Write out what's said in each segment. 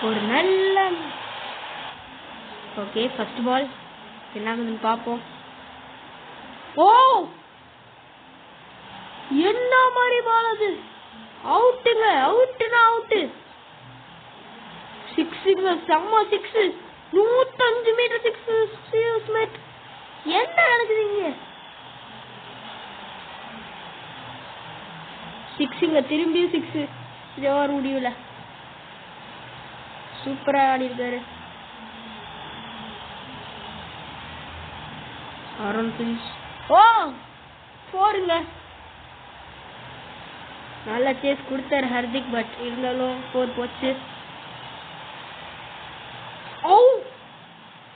ஒரு நல்ல okay first ball என்ன பார்ப்போம். ஓ என்ன மாதிரி பால் அது, அவுட்டுங்க, அவுட்டுனா அவுட்டு, சிக்ஸுங்க, செம்ம சிக்ஸ், 105 மீட்டர் சிக்ஸ். என்ன நடக்குதுங்க, சிக்ஸுங்க, திரும்பியும் சிக்ஸ். இதோ ஒரு முடிவுல சூப்பரா ஆடி இருக்காரு அருண் பிரின்ஸ். ஓ போருங்க, நல்ல சேஸ் கொடுத்தாரு ஹர்திக், பட் இருந்தாலும் 4 போச்சு. ஓ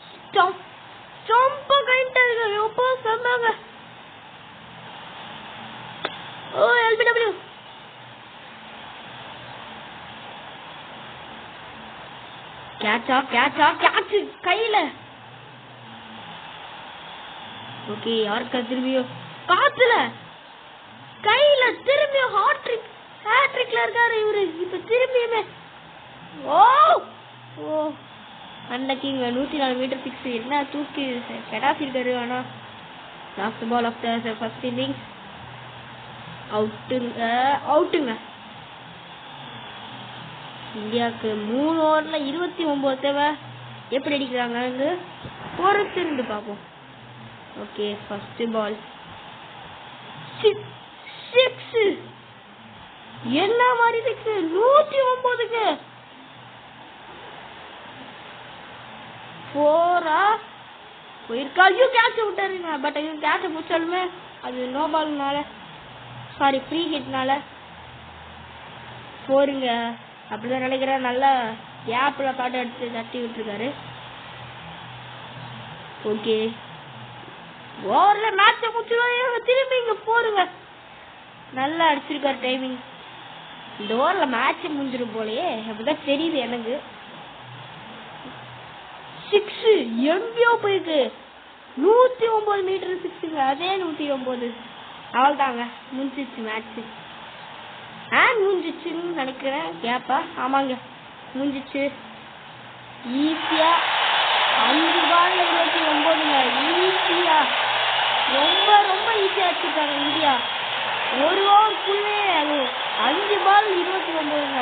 ஸ்டம்ப் கைட்டாங்க, எப்போ சொன்னாங்க. ஓ எல்பிடபிள்யூ, கேட்சா கேட்சா கேட்ச் கையில. ஓகே யாருக்கா திரும்பியும் காத்துல கையில திரும்பியும் ஹேட்ரிக்ல இருக்காரு இவரு. இப்ப திரும்பியுமே ஓ ஓ அன்னைக்குங்க 104 மீட்டர் சிக்ஸ். என்ன தூக்கி கடாசி இருக்காரு. ஆனா last ball of the first innings, அவுட்டுங்க, அவுட்டுங்க. இந்தியாவுக்கு 3 ஓவர்ல 29 தேவை. எப்படி அடிக்கிறாங்க பொறுத்து பார்ப்போம். ஓகே ஃபர்ஸ்ட் பால் சிக்ஸ், என்ன மாதிரி சிக்ஸ், 109க்கு 4 போயிருக்கா. ஐயோ கேட்ச் விட்டாருங்க, பட் ஐயோ கேட்ச முடிச்சாலுமே அது நோ பால்னால, சாரி ஃப்ரீ ஹிட்னால 4ங்க. அப்படிதான் நினைக்கிறேன். நல்லா கேப்ல காட்ட அடிச்சு தட்டி விட்டுருக்காரு. ஓகே ஓவர்ல மேட்ச முடிச்சுருவாங்க, திரும்பி இங்க போருங்க. நல்லா அடிச்சிருக்காரு டைமிங். இந்த ஓவர்ல மேட்ச் முடிஞ்சிடும் போலயே, அப்படிதான் தெரியுது எனக்கு. சிக்ஸ் எங்கேயோ போயிருக்கு, 109 மீட்டர் சிக்ஸுங்க. அதே 109. அவள் தாங்க முடிஞ்சிச்சு மேட்ச். முடிஞ்சிச்சுன்னு நினைக்கிறேன். கேப்பா ஆமாங்க முடிஞ்சிச்சு. ஈஸியா 5 பால்ல 29ங்க. ஈஸியா, ரொம்ப ரொம்ப ஈஸியா வச்சிருக்காங்க இந்தியா. ஒரு ஓவருக்குள்ளே அது 5 பால் 29ங்க.